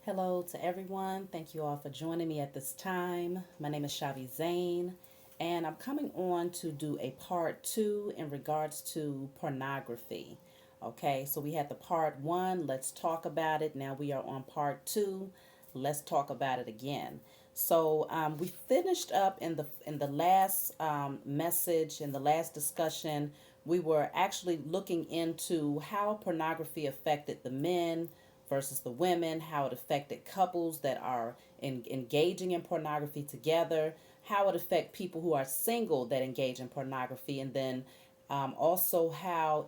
Hello to everyone. Thank you all for joining me at this time. My name is Shavi Zane, and I'm coming on to do a part two in regards to pornography. Okay, so we had the part one, let's talk about it. Now we are on part two, let's talk about it again. So we finished up in the last message, in the last discussion. We were actually looking into how pornography affected the men versus the women, how it affected couples that are engaging in pornography together, how it affect people who are single that engage in pornography, and then also how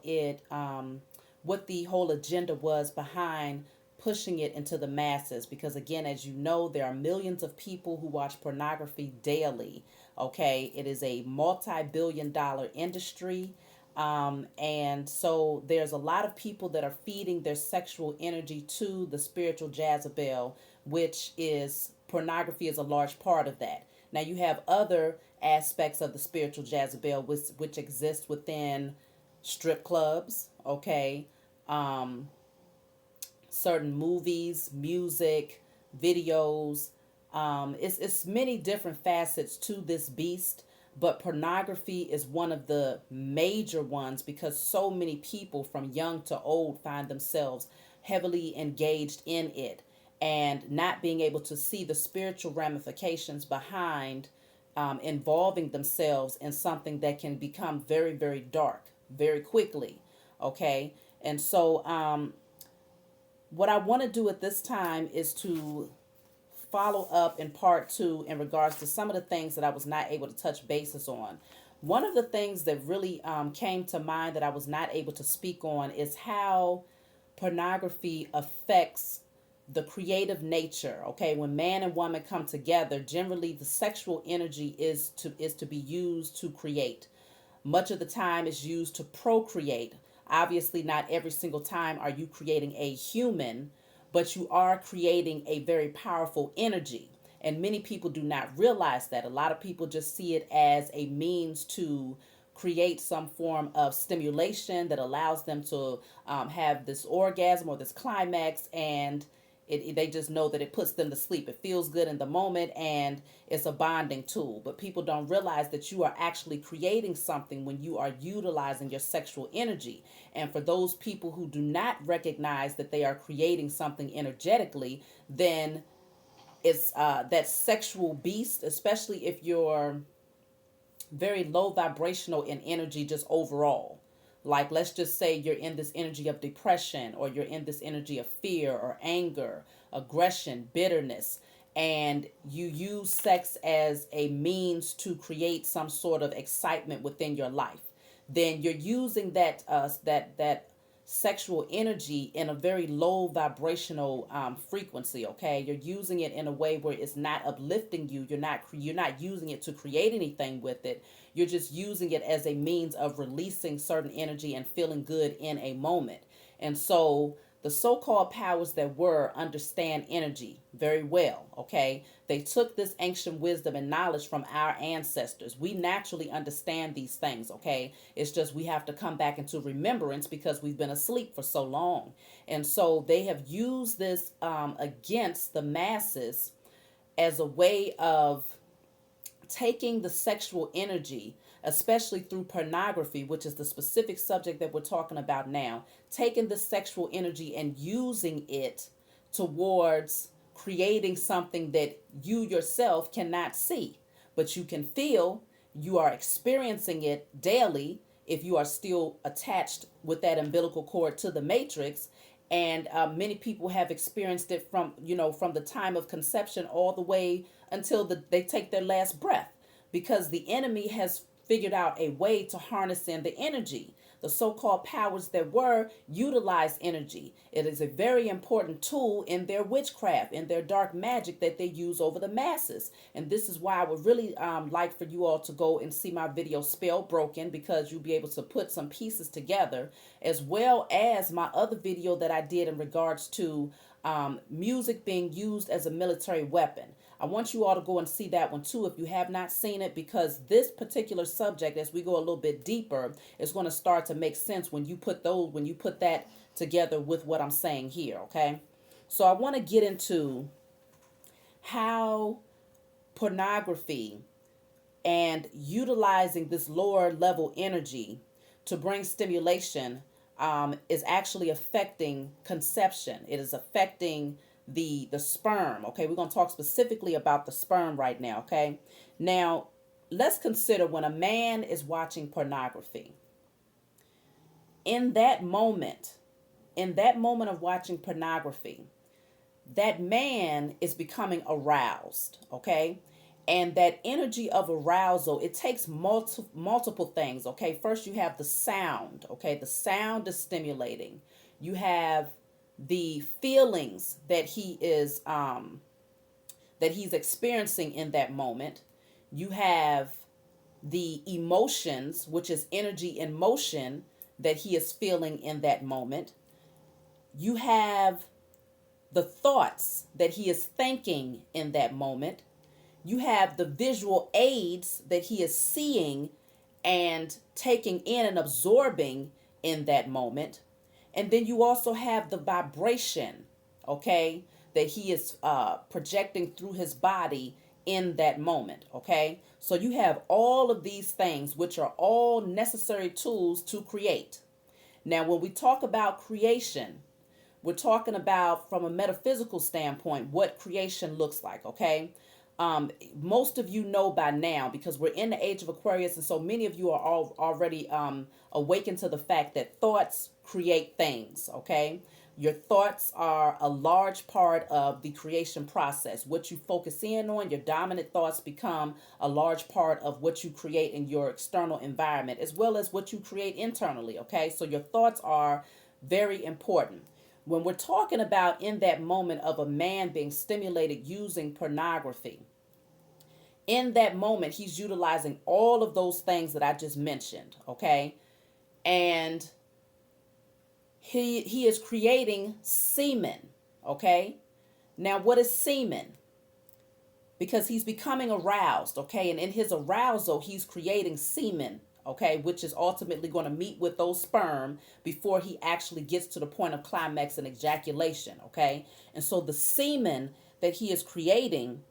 what the whole agenda was behind pushing it into the masses. Because again, as you know, there are millions of people who watch pornography daily. Okay, it is a multi-billion-dollar industry. And so there's a lot of people that are feeding their sexual energy to the spiritual Jezebel, which is pornography is a large part of that. Now you have other aspects of the spiritual Jezebel which exist within strip clubs, okay, um, certain movies, music, videos. It's many different facets to this beast, but pornography is one of the major ones because so many people from young to old find themselves heavily engaged in it and not being able to see the spiritual ramifications behind involving themselves in something that can become very, very dark very quickly. Okay. And so what I want to do at this time is to follow up in part two in regards to some of the things that I was not able to touch bases on. One of the things that really came to mind that I was not able to speak on is how pornography affects the creative nature. Okay, when man and woman come together, generally the sexual energy is to be used to create. Much of the time is used to procreate. Obviously, not every single time are you creating a human, but you are creating a very powerful energy. And many people do not realize that. A lot of people just see it as a means to create some form of stimulation that allows them to have this orgasm or this climax, and they just know that it puts them to sleep. It feels good in the moment and it's a bonding tool. But people don't realize that you are actually creating something when you are utilizing your sexual energy. And for those people who do not recognize that they are creating something energetically, then it's that sexual beast, especially if you're very low vibrational in energy just overall. Like, let's just say you're in this energy of depression, or you're in this energy of fear or anger, aggression, bitterness, and you use sex as a means to create some sort of excitement within your life, then you're using that sexual energy in a very low vibrational frequency. Okay, you're using it in a way where it's not uplifting you. You're not using it to create anything with it. You're just using it as a means of releasing certain energy and feeling good in a moment. And so the so-called powers that were understand energy very well. Okay, they took this ancient wisdom and knowledge from our ancestors. We naturally understand these things. Okay, it's just we have to come back into remembrance because we've been asleep for so long. And so they have used this against the masses as a way of taking the sexual energy, especially through pornography, which is the specific subject that we're talking about now, taking the sexual energy and using it towards creating something that you yourself cannot see, but you can feel. You are experiencing it daily if you are still attached with that umbilical cord to the matrix. And many people have experienced it from the time of conception all the way until they take their last breath, because the enemy has figured out a way to harness in the energy. The so-called powers that were utilize energy. It is a very important tool in their witchcraft, in their dark magic that they use over the masses. And this is why I would really like for you all to go and see my video Spell Broken, because you'll be able to put some pieces together, as well as my other video that I did in regards to music being used as a military weapon. I want you all to go and see that one too if you have not seen it, because this particular subject, as we go a little bit deeper, is going to start to make sense when you put that together with what I'm saying here. Okay, So I want to get into how pornography and utilizing this lower level energy to bring stimulation is actually affecting conception. It is affecting the sperm. Okay, we're going to talk specifically about the sperm right now. Okay, now let's consider when a man is watching pornography. In that moment, of watching pornography, that man is becoming aroused, okay? And that energy of arousal, it takes multiple things, okay? First, you have the sound, okay? The sound is stimulating. You have the feelings that he's experiencing in that moment. You have the emotions, which is energy in motion that he is feeling in that moment. You have the thoughts that he is thinking in that moment. You have the visual aids that he is seeing and taking in and absorbing in that moment. And then you also have the vibration, okay, that he is projecting through his body in that moment, okay? So you have all of these things, which are all necessary tools to create. Now, when we talk about creation, we're talking about, from a metaphysical standpoint, what creation looks like, okay? Most of you know by now, because we're in the age of Aquarius, and so many of you are already awakened to the fact that thoughts create things, okay? Your thoughts are a large part of the creation process. What you focus in on, your dominant thoughts become a large part of what you create in your external environment, as well as what you create internally, okay? So your thoughts are very important. When we're talking about in that moment of a man being stimulated using pornography, in that moment, he's utilizing all of those things that I just mentioned, okay? And he is creating semen, okay? Now, what is semen? Because he's becoming aroused, okay? And in his arousal, he's creating semen, okay, which is ultimately going to meet with those sperm before he actually gets to the point of climax and ejaculation, okay? And so the semen that he is creating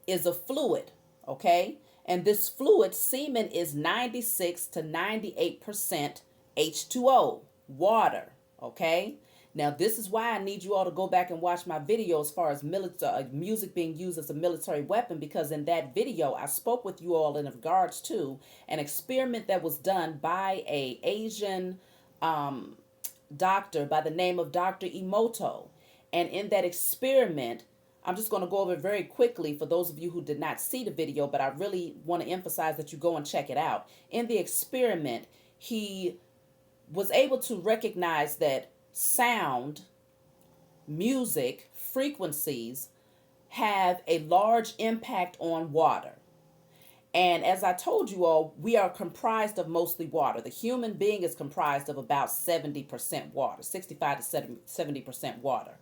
is a fluid, okay? And this fluid, semen, is 96 to 98% H2O, water, okay? Now, this is why I need you all to go back and watch my video as far as music being used as a military weapon, because in that video, I spoke with you all in regards to an experiment that was done by a Asian doctor by the name of Dr. Emoto. And in that experiment, I'm just going to go over it very quickly for those of you who did not see the video, but I really want to emphasize that you go and check it out. In the experiment, he was able to recognize that sound, music, frequencies have a large impact on water. And as I told you all, we are comprised of mostly water. The human being is comprised of about 70% water, 65 to 70% water.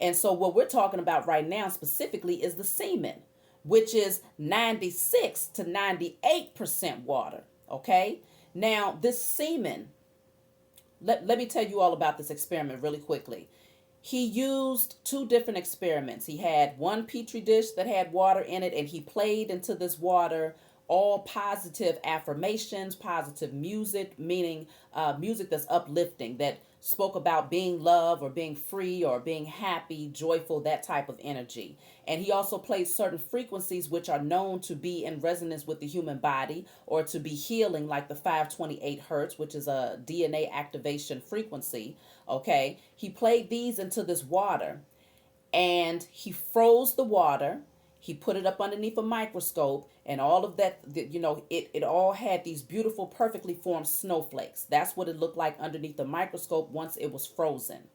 And so what we're talking about right now specifically is the semen, which is 96 to 98% water, okay? Now, this semen, let me tell you all about this experiment really quickly. He used two different experiments. He had one petri dish that had water in it, and he played into this water all positive affirmations, positive music, meaning music that's uplifting, that spoke about being loved or being free or being happy, joyful, that type of energy. And he also played certain frequencies which are known to be in resonance with the human body or to be healing, like the 528 hertz, which is a DNA activation frequency. Okay, he played these into this water, and he froze the water. He put it up underneath a microscope, and all of that, it all had these beautiful, perfectly formed snowflakes. That's what it looked like underneath the microscope once it was frozen.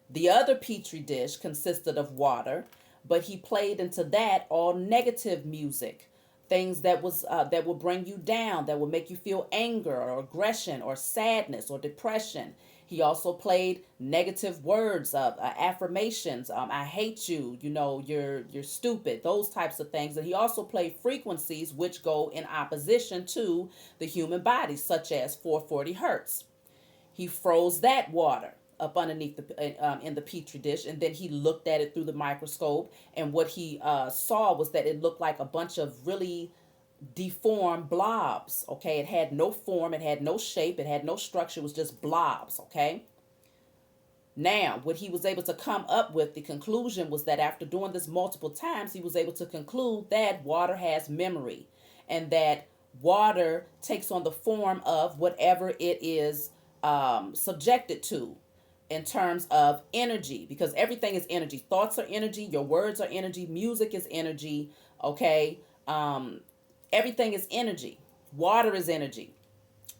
The other petri dish consisted of water, but he played into that all negative music, things that will bring you down, that will make you feel anger or aggression or sadness or depression. He also played negative words of affirmations. I hate you. You're stupid. Those types of things. And he also played frequencies which go in opposition to the human body, such as 440 hertz. He froze that water. up underneath in the petri dish, and then he looked at it through the microscope, and what he saw was that it looked like a bunch of really deformed blobs. Okay, it had no form, it had no shape, it had no structure, it was just blobs. Okay. Now, what he was able to come up with, the conclusion was that after doing this multiple times, he was able to conclude that water has memory, and that water takes on the form of whatever it is subjected to in terms of energy, because everything is energy. Thoughts are energy, your words are energy, music is energy. Okay. Everything is energy. Water is energy.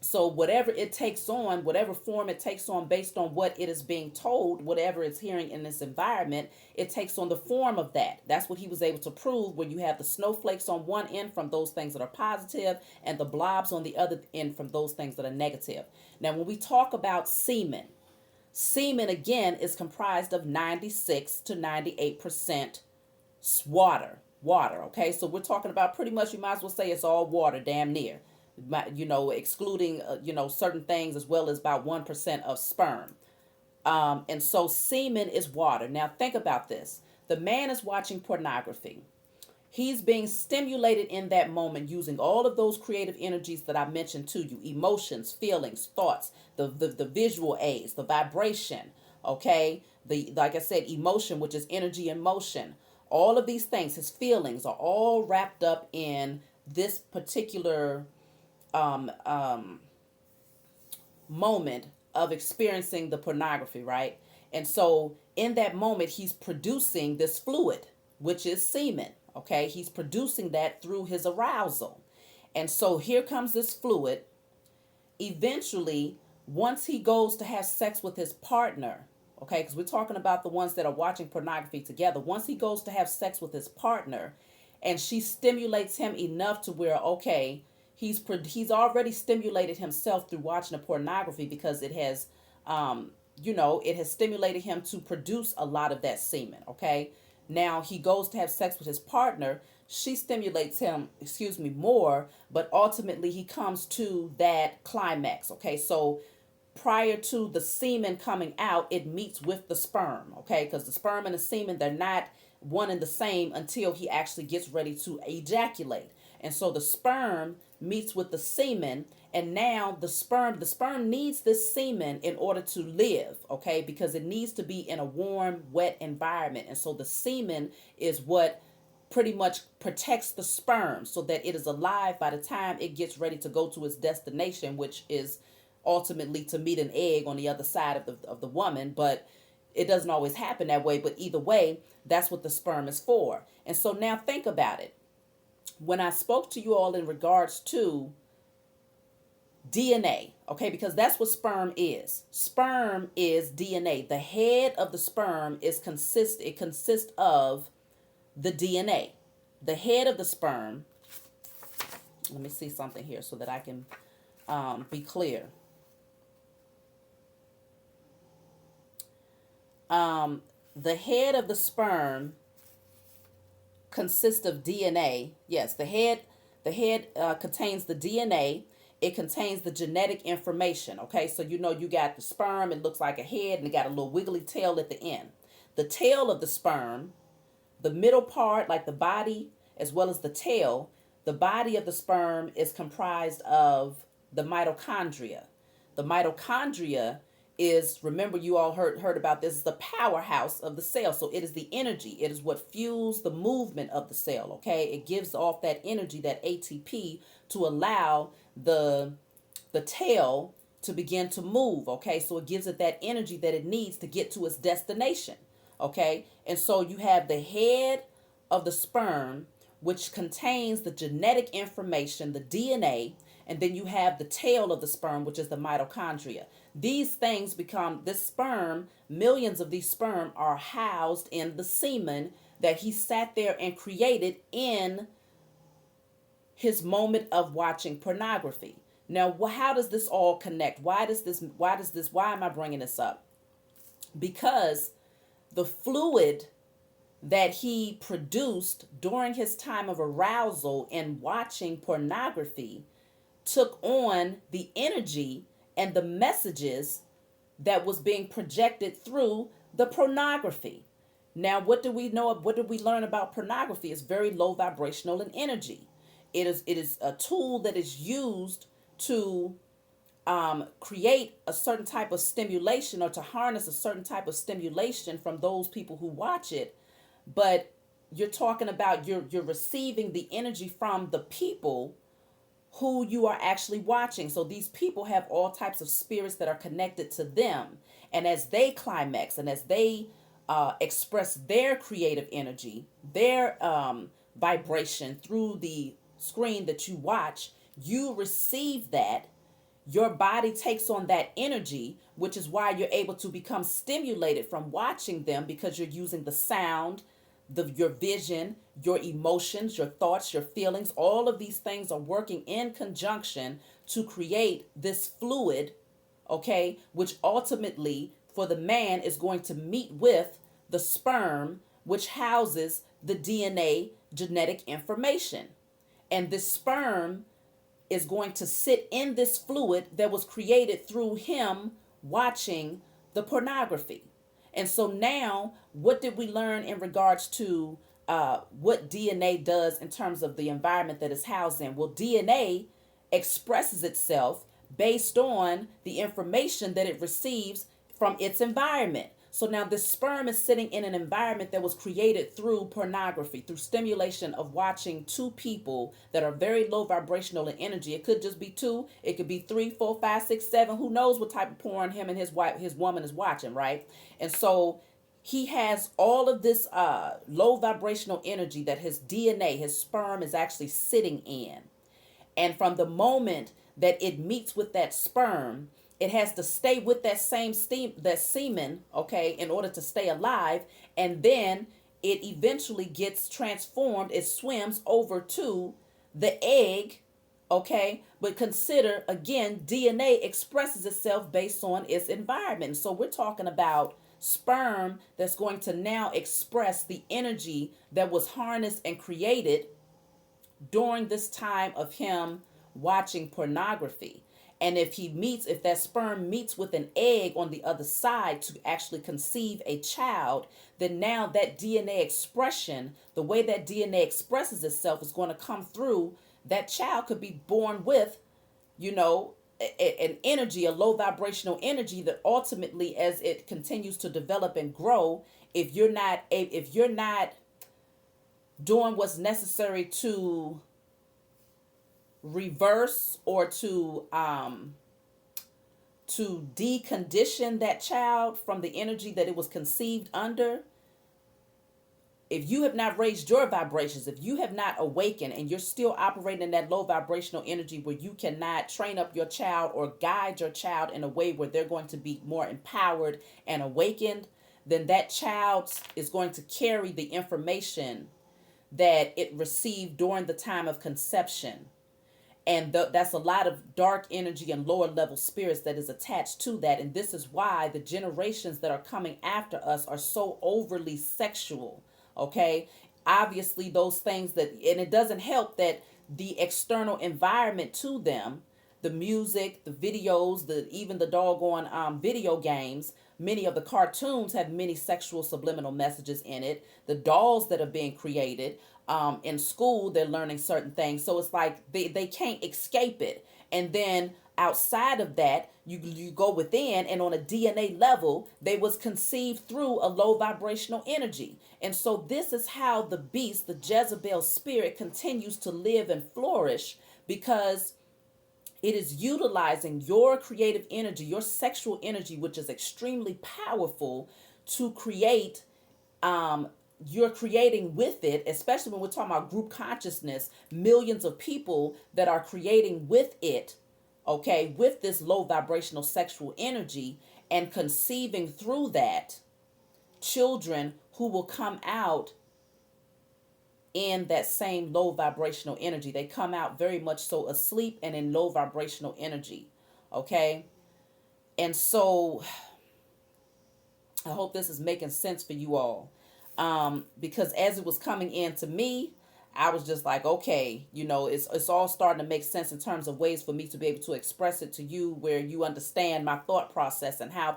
So whatever it takes on, whatever form it takes on based on what it is being told, whatever it's hearing in this environment, it takes on the form of that. That's what he was able to prove when you have the snowflakes on one end from those things that are positive and the blobs on the other end from those things that are negative. Now, when we talk about semen, semen again is comprised of 96 to 98% water. Water, okay? So we're talking about pretty much, you might as well say it's all water, damn near. Excluding, certain things, as well as about 1% of sperm. And so semen is water. Now think about this. The man is watching pornography. He's being stimulated in that moment using all of those creative energies that I mentioned to you: emotions, feelings, thoughts, the visual aids, the vibration, okay? Like I said, emotion, which is energy and motion. All of these things, his feelings, are all wrapped up in this particular moment of experiencing the pornography, right? And so in that moment, he's producing this fluid, which is semen. Okay, he's producing that through his arousal. And so here comes this fluid. Eventually, once he goes to have sex with his partner, okay, because we're talking about the ones that are watching pornography together. Once he goes to have sex with his partner, and she stimulates him enough to where, okay, he's already stimulated himself through watching the pornography, because it has, it has stimulated him to produce a lot of that semen. Okay. Now he goes to have sex with his partner. She stimulates him, more, but ultimately he comes to that climax. Okay. So prior to the semen coming out, it meets with the sperm. Okay. Because the sperm and the semen, they're not one and the same until he actually gets ready to ejaculate. And so the sperm meets with the semen, and now the sperm needs this semen in order to live, okay? Because it needs to be in a warm, wet environment. And so the semen is what pretty much protects the sperm so that it is alive by the time it gets ready to go to its destination, which is ultimately to meet an egg on the other side of the woman. But it doesn't always happen that way. But either way, that's what the sperm is for. And so now think about it. When I spoke to you all in regards to DNA, okay, because that's what sperm is. Sperm is DNA. The head of the sperm consists of the DNA. The head of the sperm, let me see something here so that I can be clear. The head of the sperm consists of DNA. Yes, the head contains the DNA. It contains the genetic information. Okay, so you got the sperm. It looks like a head, and it got a little wiggly tail at the end. The tail of the sperm, the middle part, like the body, as well as the tail, the body of the sperm is comprised of the mitochondria. The mitochondria is, remember, you all heard about this, is the powerhouse of the cell. So it is the energy. It is what fuels the movement of the cell. Okay, it gives off that energy, that ATP, to allow the tail to begin to move. Okay, so it gives it that energy that it needs to get to its destination. Okay, and so you have the head of the sperm, which contains the genetic information, the DNA, and then you have the tail of the sperm, which is the mitochondria. These things this sperm, millions of these sperm are housed in the semen that he sat there and created in his moment of watching pornography. Now, how does this all connect? Why am I bringing this up? Because the fluid that he produced during his time of arousal and watching pornography took on the energy and the messages that was being projected through the pornography. Now, what do we know? What did we learn about pornography? It's very low vibrational in energy. It is a tool that is used to create a certain type of stimulation, or to harness a certain type of stimulation from those people who watch it. But you're talking about you're receiving the energy from the people who you are actually watching. So these people have all types of spirits that are connected to them. And as they climax and as they express their creative energy, their vibration through the screen that you watch, you receive that. Your body takes on that energy, which is why you're able to become stimulated from watching them, because you're using the sound, your vision, your emotions, your thoughts, your feelings. All of these things are working in conjunction to create this fluid, okay, which ultimately for the man is going to meet with the sperm, which houses the DNA genetic information. And this sperm is going to sit in this fluid that was created through him watching the pornography. And so now, what did we learn in regards to what DNA does in terms of the environment that it's housed in? Well, DNA expresses itself based on the information that it receives from its environment. So now this sperm is sitting in an environment that was created through pornography, through stimulation of watching two people that are very low vibrational in energy. It could just be two. It could be 3, 4, 5, 6, 7. Who knows what type of porn him and his wife, his woman is watching, right? And so he has all of this low vibrational energy that his DNA, his sperm, is actually sitting in. And from the moment that it meets with that sperm, it has to stay with that same steam, that semen, okay, in order to stay alive. And then it eventually gets transformed. It swims over to the egg, okay. But consider, again, DNA expresses itself based on its environment. So we're talking about sperm that's going to now express the energy that was harnessed and created during this time of him watching pornography. And if that sperm meets with an egg on the other side to actually conceive a child, then now that DNA expression, the way that DNA expresses itself, is going to come through. That child could be born with, an energy, a low vibrational energy that ultimately, as it continues to develop and grow, if you're not doing what's necessary to reverse or to decondition that child from the energy that it was conceived under, if you have not raised your vibrations, if you have not awakened and you're still operating in that low vibrational energy where you cannot train up your child or guide your child in a way where they're going to be more empowered and awakened, then that child is going to carry the information that it received during the time of conception. And that's a lot of dark energy and lower level spirits that is attached to that. And this is why the generations that are coming after us are so overly sexual. Okay. Obviously, those things and it doesn't help that the external environment to them, the music, the videos, even the doggone video games, many of the cartoons have many sexual subliminal messages in it. The dolls that are being created, in school, they're learning certain things. So it's like they can't escape it. And then outside of that, you go within, and on a DNA level, they was conceived through a low vibrational energy. And so this is how the beast, the Jezebel spirit, continues to live and flourish, because it is utilizing your creative energy, your sexual energy, which is extremely powerful, to create you're creating with it, especially when we're talking about group consciousness, millions of people that are creating with it, okay, with this low vibrational sexual energy, and conceiving through that children who will come out in that same low vibrational energy. They come out very much so asleep and in low vibrational energy, okay? And so I hope this is making sense for you all. Because as it was coming in to me, I was just like, okay, it's all starting to make sense in terms of ways for me to be able to express it to you, where you understand my thought process and how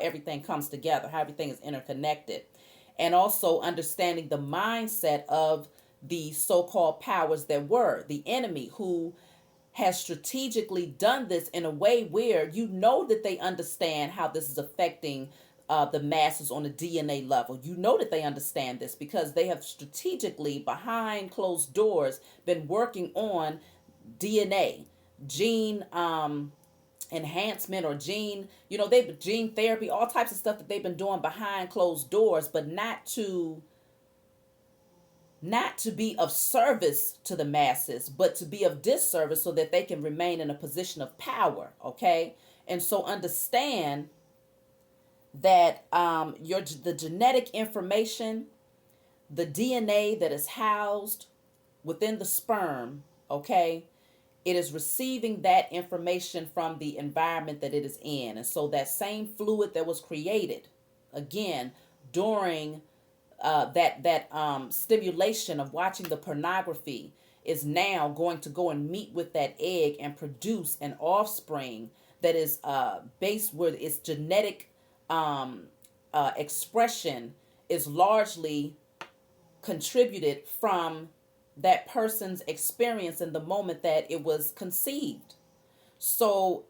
everything comes together, how everything is interconnected, and also understanding the mindset of the so-called powers that were, the enemy, who has strategically done this in a way where that they understand how this is affecting the masses on a DNA level. That they understand this because they have strategically, behind closed doors, been working on DNA, gene enhancement, or they've gene therapy, all types of stuff that they've been doing behind closed doors, but not to be of service to the masses, but to be of disservice so that they can remain in a position of power. Okay. And so understand that the genetic information, the DNA that is housed within the sperm, okay, it is receiving that information from the environment that it is in. And so that same fluid that was created, again, during that stimulation of watching the pornography, is now going to go and meet with that egg and produce an offspring that is based, where its genetic expression is largely contributed from that person's experience in the moment that it was conceived. So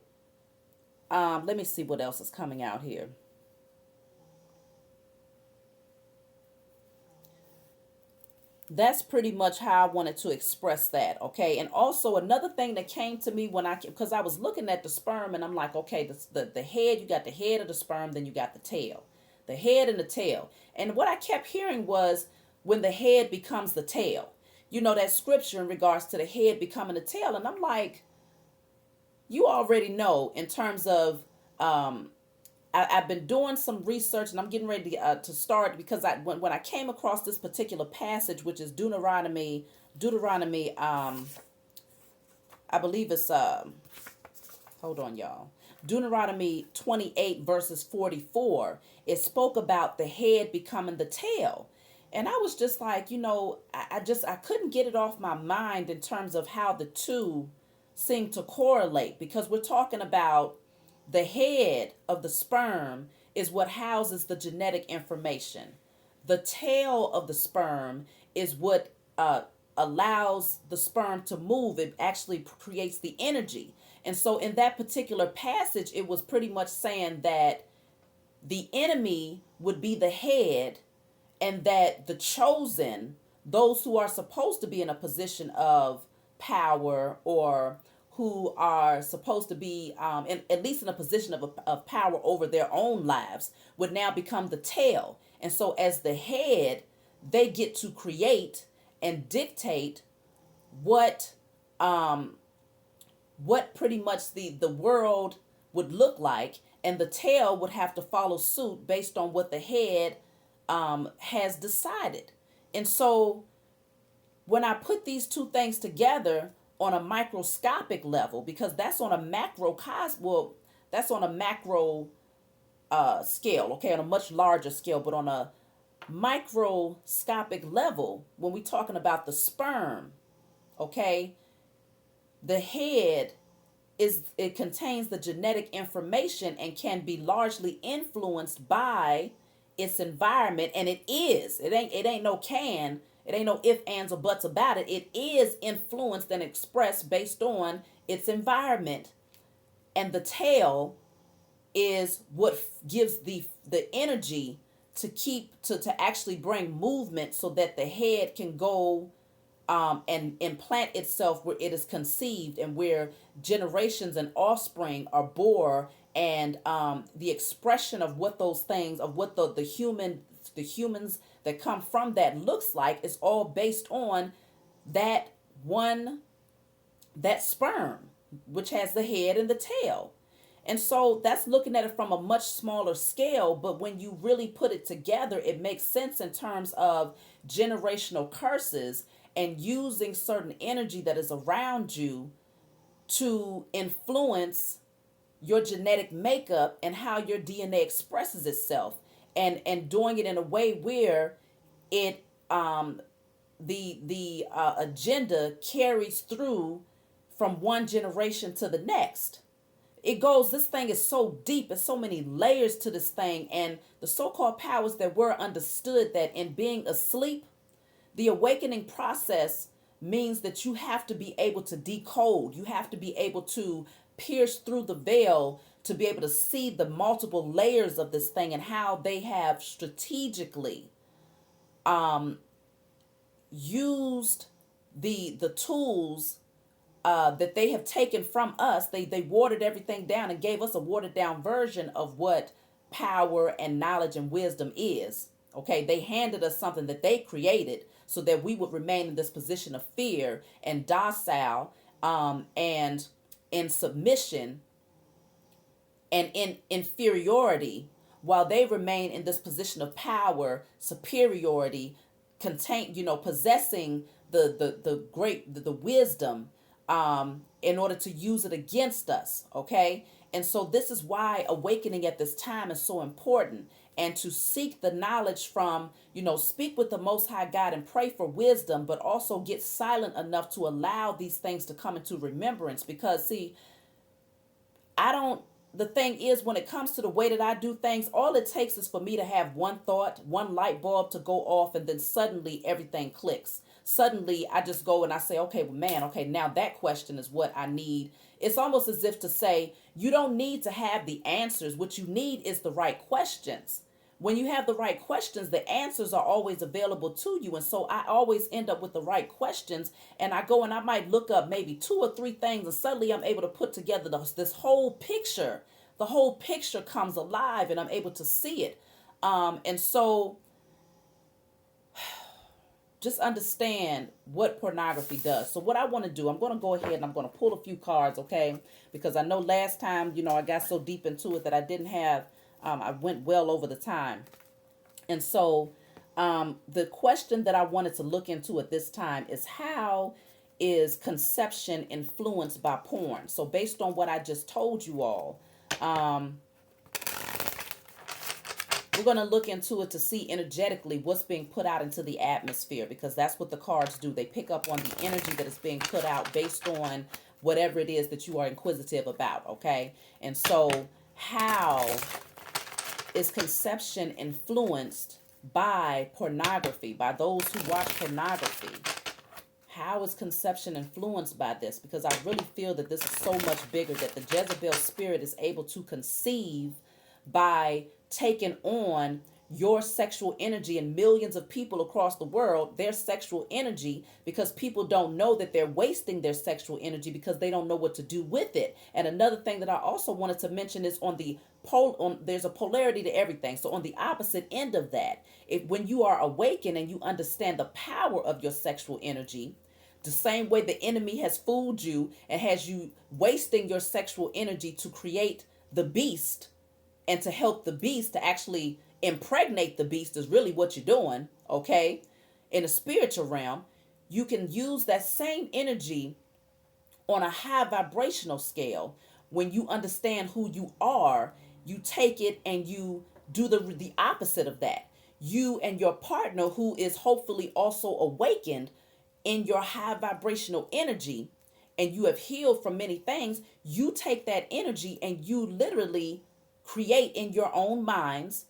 let me see what else is coming out here. That's pretty much how I wanted to express that. Okay. And also another thing that came to me because I was looking at the sperm, and I'm like, okay, the head, you got the head of the sperm, then you got the tail, the head and the tail. And what I kept hearing was, when the head becomes the tail, that scripture in regards to the head becoming the tail. And I'm like, you already know, in terms of, I've been doing some research, and I'm getting ready to start, because when I came across this particular passage, which is Deuteronomy, I believe it's hold on, y'all. Deuteronomy 28 verses 44. It spoke about the head becoming the tail. And I was just like, I couldn't get it off my mind in terms of how the two seem to correlate, because we're talking about the head of the sperm is what houses the genetic information. The tail of the sperm is what allows the sperm to move. It actually creates the energy. And so in that particular passage, it was pretty much saying that the enemy would be the head, and that the chosen, those who are supposed to be in a position of power, or who are supposed to be at least in a position of power over their own lives, would now become the tail. And so as the head, they get to create and dictate what pretty much the world would look like, and the tail would have to follow suit based on what the head has decided. And so when I put these two things together on a microscopic level, because that's on a that's on a macro scale, okay, on a much larger scale, but on a microscopic level, when we're talking about the sperm, okay, the head it contains the genetic information and can be largely influenced by its environment. And it ain't no if, ands, or buts about it. It is influenced and expressed based on its environment. And the tail is what gives the energy to actually bring movement, so that the head can go and implant itself where it is conceived, and where generations and offspring are born, and the expression of what those things, of what the humans that come from that looks like, is all based on that sperm, which has the head and the tail. And so that's looking at it from a much smaller scale, but when you really put it together, it makes sense in terms of generational curses, and using certain energy that is around you to influence your genetic makeup and how your DNA expresses itself, and doing it in a way where it the agenda carries through from one generation to the next. It goes, this thing is so deep, there's so many layers to this thing, and the so-called powers that were understood that in being asleep, the awakening process means that you have to be able to decode. You have to be able to pierce through the veil to be able to see the multiple layers of this thing and how they have strategically used the tools that they have taken from us. They watered everything down and gave us a watered down version of what power and knowledge and wisdom is. Okay, they handed us something that they created so that we would remain in this position of fear and docile, and in submission and in inferiority, while they remain in this position of power, superiority, possessing the wisdom, in order to use it against us. Okay, and so this is why awakening at this time is so important, and to seek the knowledge from, speak with the Most High God and pray for wisdom, but also get silent enough to allow these things to come into remembrance. Because see, the thing is, when it comes to the way that I do things, all it takes is for me to have one thought, one light bulb to go off, and then suddenly everything clicks. Suddenly I just go and I say, okay, well, man, okay, now that question is what I need. It's almost as if to say, you don't need to have the answers. What you need is the right questions. When you have the right questions, the answers are always available to you. And so I always end up with the right questions. And I go and I might look up maybe 2 or 3 things, and suddenly I'm able to put together this whole picture. The whole picture comes alive and I'm able to see it. And so just understand what pornography does. So what I want to do, I'm going to go ahead and I'm going to pull a few cards, okay? Because I know last time, I got so deep into it that I didn't have, I went well over the time. And so the question that I wanted to look into at this time is, how is conception influenced by porn? So based on what I just told you all, we're going to look into it to see energetically what's being put out into the atmosphere, because that's what the cards do. They pick up on the energy that is being put out based on whatever it is that you are inquisitive about, okay? And so how is conception influenced by pornography, by those who watch pornography? How is conception influenced by this? Because I really feel that this is so much bigger, that the Jezebel spirit is able to conceive by taking on your sexual energy, and millions of people across the world, their sexual energy, because people don't know that they're wasting their sexual energy because they don't know what to do with it. And another thing that I also wanted to mention is there's a polarity to everything. So on the opposite end of that, when you are awakened and you understand the power of your sexual energy, the same way the enemy has fooled you and has you wasting your sexual energy to create the beast, and to help the beast to actually impregnate the beast is really what you're doing, okay? In the spiritual realm, you can use that same energy on a high vibrational scale. When you understand who you are, you take it and you do the opposite of that. You and your partner, who is hopefully also awakened in your high vibrational energy, and you have healed from many things, you take that energy and you literally create in your own minds,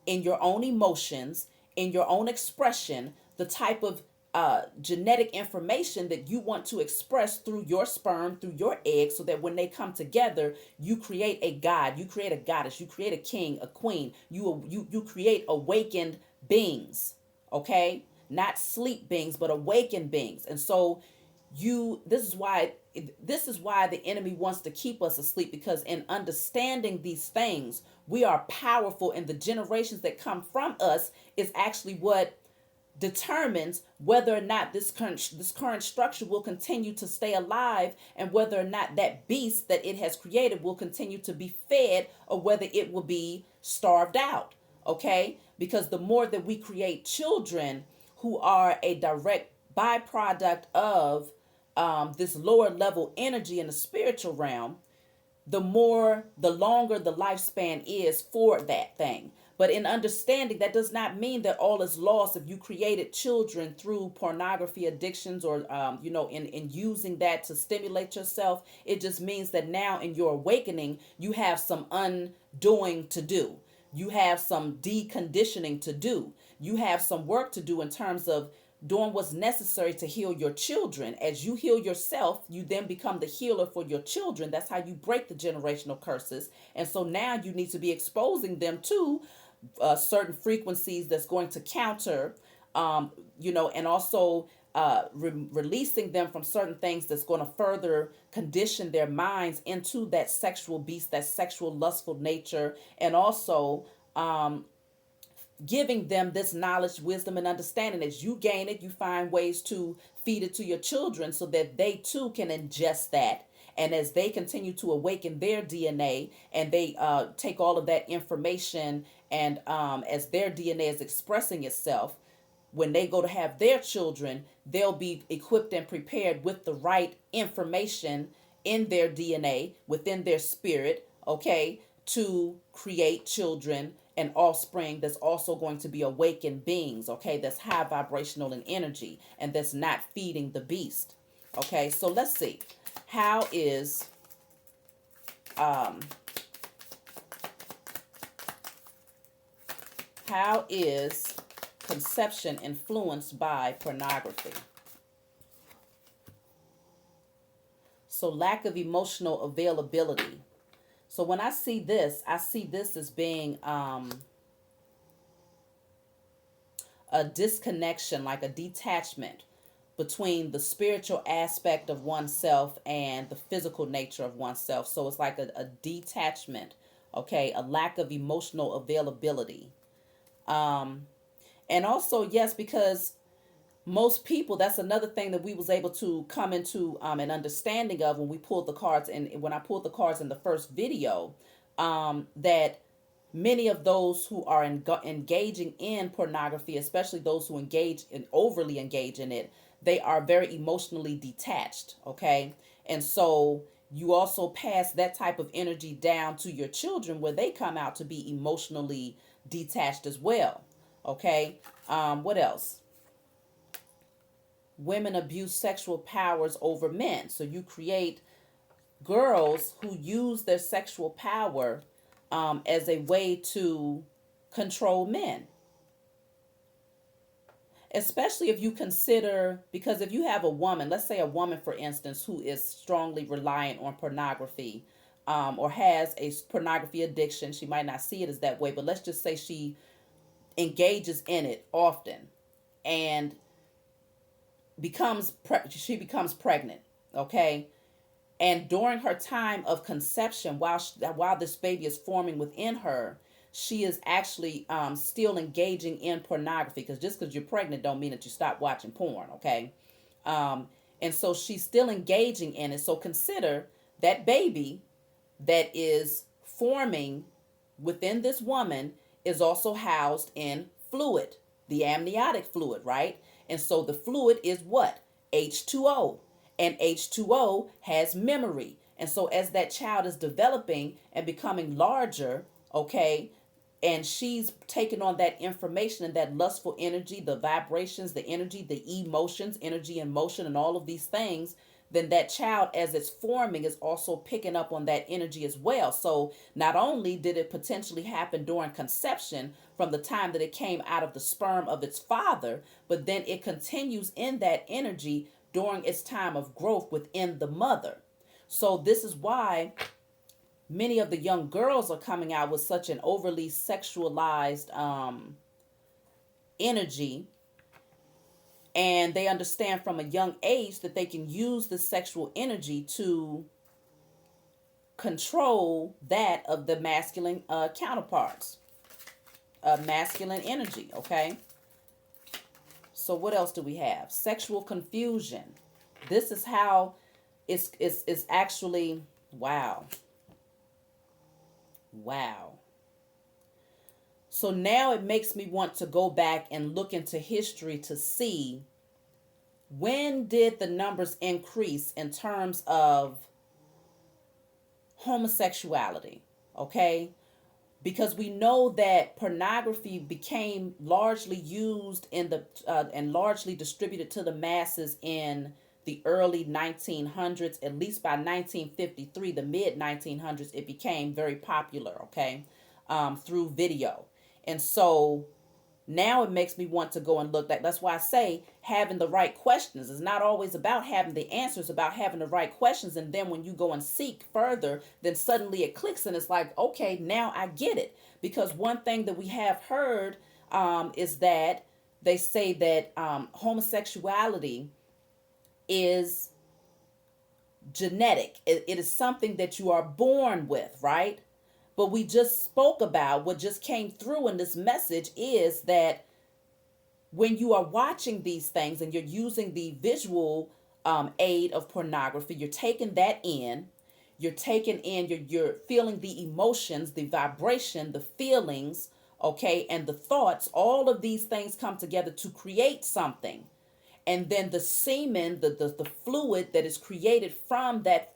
in your own emotions, in your own expression, the type of genetic information that you want to express through your sperm, through your egg, so that when they come together, you create a god, you create a goddess, you create a king, a queen, you create awakened beings, okay? Not sleep beings, but awakened beings. And so this is why the enemy wants to keep us asleep, because in understanding these things, we are powerful, and the generations that come from us is actually what determines whether or not this current structure will continue to stay alive, and whether or not that beast that it has created will continue to be fed, or whether it will be starved out, okay? Because the more that we create children who are a direct byproduct of this lower level energy in the spiritual realm, the longer the lifespan is for that thing. But in understanding, that does not mean that all is lost if you created children through pornography addictions or, in using that to stimulate yourself. It just means that now in your awakening, you have some undoing to do. You have some deconditioning to do. You have some work to do in terms of doing what's necessary to heal your children. As you heal yourself, you then become the healer for your children. That's how you break the generational curses. And so now you need to be exposing them to certain frequencies that's going to counter, and also releasing them from certain things that's going to further condition their minds into that sexual beast, that sexual lustful nature, and also giving them this knowledge, wisdom, and understanding. As you gain it, you find ways to feed it to your children so that they too can ingest that. And as they continue to awaken their DNA and they take all of that information, and as their DNA is expressing itself, when they go to have their children, they'll be equipped and prepared with the right information in their DNA, within their spirit, okay, to create children and offspring that's also going to be awakened beings, okay, that's high vibrational in energy and that's not feeding the beast. Okay, so let's see. How is conception influenced by pornography? So lack of emotional availability. So when I see this as being a disconnection, like a detachment between the spiritual aspect of oneself and the physical nature of oneself. So it's like a detachment, okay, a lack of emotional availability. And also, yes, because most people, that's another thing that we was able to come into an understanding of when we pulled the cards, and when I pulled the cards in the first video, that many of those who are engaging in pornography, especially those who overly engage in it, they are very emotionally detached, okay? And so you also pass that type of energy down to your children, where they come out to be emotionally detached as well, okay? What else? Women abuse sexual powers over men. So you create girls who use their sexual power as a way to control men. Especially if you consider, because if you have a woman, let's say a woman, for instance, who is strongly reliant on pornography, or has a pornography addiction, she might not see it as that way, but let's just say she engages in it often and she becomes pregnant, okay? And during her time of conception, while this baby is forming within her, she is actually still engaging in pornography, because just because you're pregnant don't mean that you stop watching porn, okay? And so she's still engaging in it. So consider that baby that is forming within this woman is also housed in fluid, the amniotic fluid, right? And so the fluid is what? H2O. And H2O has memory. And so as that child is developing and becoming larger, okay, and she's taking on that information and that lustful energy, the vibrations, the energy, the emotions, energy and motion, and all of these things, then that child, as it's forming, is also picking up on that energy as well. So not only did it potentially happen during conception, from the time that it came out of the sperm of its father, but then it continues in that energy during its time of growth within the mother. So this is why many of the young girls are coming out with such an overly sexualized energy, and they understand from a young age that they can use the sexual energy to control that of the masculine counterparts, masculine energy, okay? So what else do we have? Sexual confusion. This is how it's actually, wow. Wow. So now it makes me want to go back and look into history to see, when did the numbers increase in terms of homosexuality? Okay. because we know that pornography became largely used in the and largely distributed to the masses in the early 1900s. At least by 1953, the mid 1900s, it became very popular, okay, through video. And so now it makes me want to go and look. That's why I say having the right questions. It's not always about having the answers, about having the right questions. And then when you go and seek further, then suddenly it clicks and it's like, okay, now I get it. Because one thing that we have heard is that they say that homosexuality is genetic. It is something that you are born with, right? But we just spoke about what just came through in this message is that when you are watching these things and you're using the visual aid of pornography, you're taking that in, you're feeling the emotions, the vibration, the feelings, okay, and the thoughts. All of these things come together to create something. And then the semen, the fluid that is created from that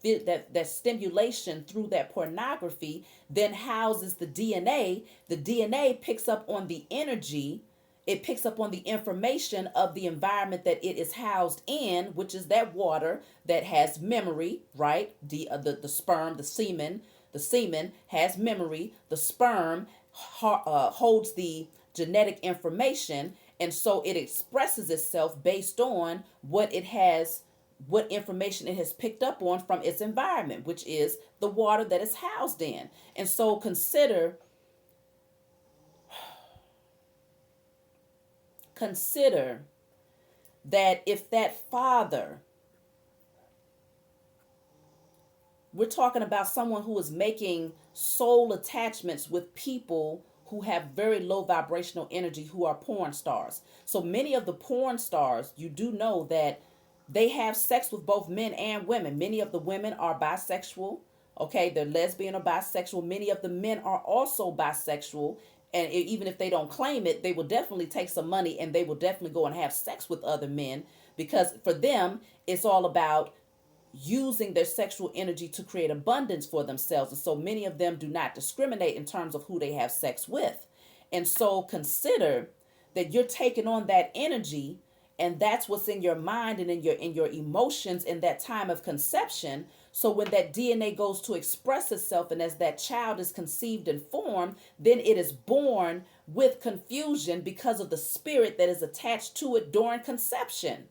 stimulation through that pornography, then houses the DNA. The DNA picks up on the energy. It picks up on the information of the environment that it is housed in, which is that water that has memory, right? The sperm, the semen has memory. The sperm holds the genetic information, and so it expresses itself based on what information it has picked up on from its environment, which is the water that it's housed in. And so consider that if that father, we're talking about someone who is making soul attachments with people who have very low vibrational energy, who are porn stars. So many of the porn stars, you do know that they have sex with both men and women. Many of the women are bisexual. Okay, they're lesbian or bisexual. Many of the men are also bisexual. And even if they don't claim it, they will definitely take some money and they will definitely go and have sex with other men, because for them, it's all about using their sexual energy to create abundance for themselves. And so many of them do not discriminate in terms of who they have sex with. And so consider that you're taking on that energy, and that's what's in your mind and in your emotions in that time of conception. So when that DNA goes to express itself, and as that child is conceived and formed, then it is born with confusion because of the spirit that is attached to it during conception.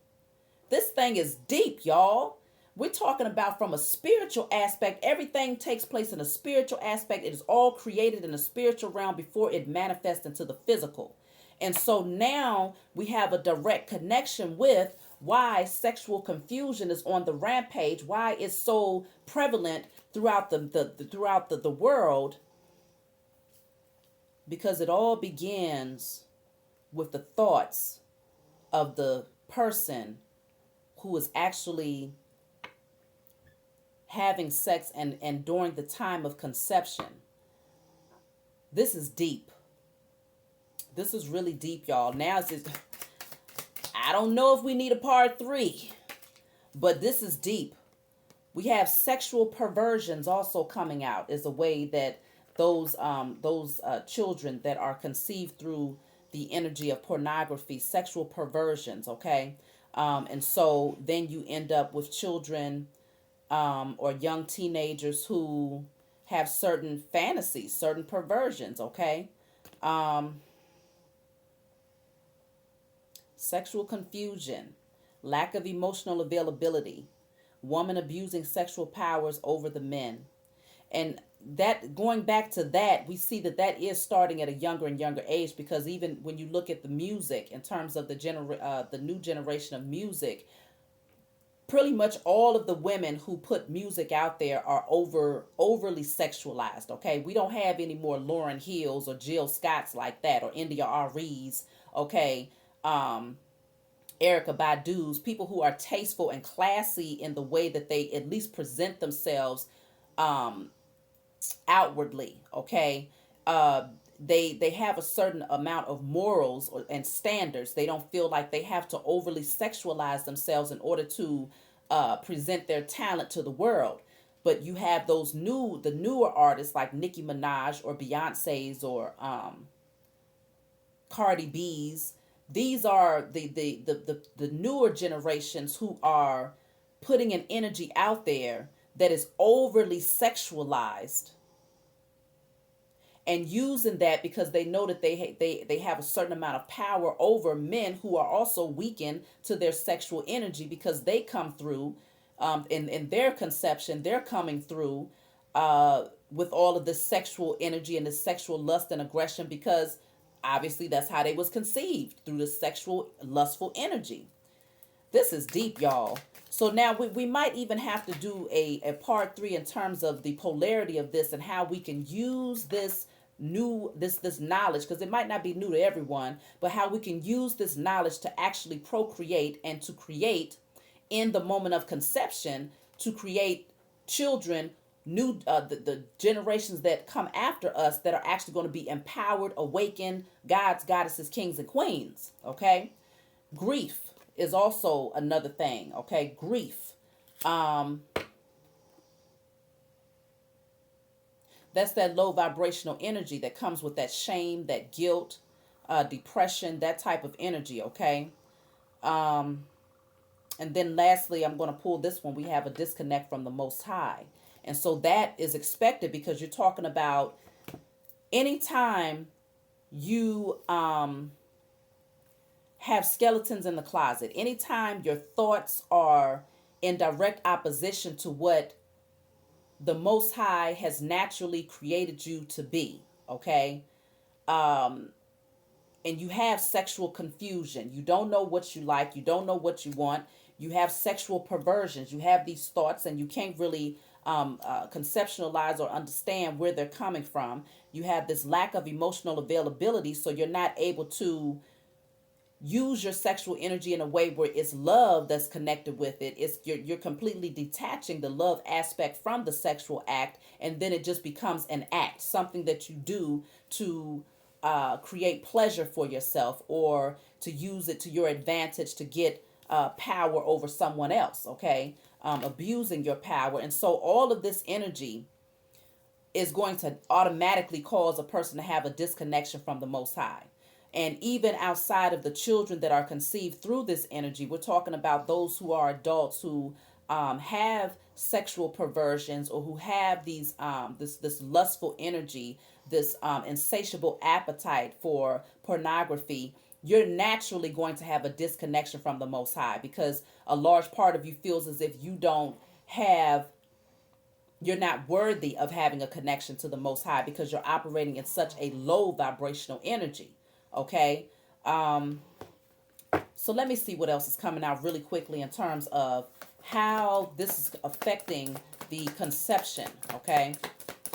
This thing is deep, y'all. We're talking about from a spiritual aspect. Everything takes place in a spiritual aspect. It is all created in the spiritual realm before it manifests into the physical. And so now we have a direct connection with why sexual confusion is on the rampage, why it's so prevalent throughout the world, because it all begins with the thoughts of the person who is actually having sex and during the time of conception. This is deep. This is really deep, y'all. Now it's just, I don't know if we need a part 3, but this is deep. We have sexual perversions also coming out as a way that those children that are conceived through the energy of pornography, sexual perversions, okay? And so then you end up with children or young teenagers who have certain fantasies, certain perversions, okay? Sexual confusion, lack of emotional availability, woman abusing sexual powers over the men. And that, going back to that, we see that is starting at a younger and younger age, because even when you look at the music in terms of the new generation of music, pretty much all of the women who put music out there are overly sexualized, okay? We don't have any more Lauryn Hills or Jill Scotts like that, or India Aries, okay? Erykah Badu's, people who are tasteful and classy in the way that they at least present themselves outwardly, okay? They have a certain amount of morals and standards. They don't feel like they have to overly sexualize themselves in order to present their talent to the world. But you have the newer artists like Nicki Minaj or Beyonce's or Cardi B's. These are the newer generations who are putting an energy out there that is overly sexualized and using that because they know that they have a certain amount of power over men who are also weakened to their sexual energy because they come through in their conception, they're coming through with all of this sexual energy and this sexual lust and aggression because obviously that's how they was conceived, through the sexual lustful energy. This is deep, y'all. So now we might even have to do a part 3 in terms of the polarity of this and how we can use this this knowledge, because it might not be new to everyone, but how we can use this knowledge to actually procreate and to create in the moment of conception, to create children, new the generations that come after us that are actually going to be empowered, awakened, gods, goddesses, kings, and queens. Okay. Grief is also another thing. Okay. Grief. That's that low vibrational energy that comes with that shame, that guilt, depression, that type of energy. Okay. And then lastly, I'm going to pull this one. We have a disconnect from the Most High. And so that is expected because you're talking about anytime you have skeletons in the closet, anytime your thoughts are in direct opposition to what the Most High has naturally created you to be, okay? And you have sexual confusion. You don't know what you like. You don't know what you want. You have sexual perversions. You have these thoughts and you can't really conceptualize or understand where they're coming from. You have this lack of emotional availability, so you're not able to use your sexual energy in a way where it's love that's connected with it. It's you're completely detaching the love aspect from the sexual act, and then it just becomes an act, something that you do to create pleasure for yourself or to use it to your advantage to get power over someone else. Okay. Abusing your power. And so all of this energy is going to automatically cause a person to have a disconnection from the Most High. And even outside of the children that are conceived through this energy, we're talking about those who are adults who have sexual perversions or who have these this lustful energy, this insatiable appetite for pornography. You're naturally going to have a disconnection from the Most High because a large part of you feels as if you're not worthy of having a connection to the Most High because you're operating in such a low vibrational energy. Okay. So let me see what else is coming out really quickly in terms of how this is affecting the conception. Okay.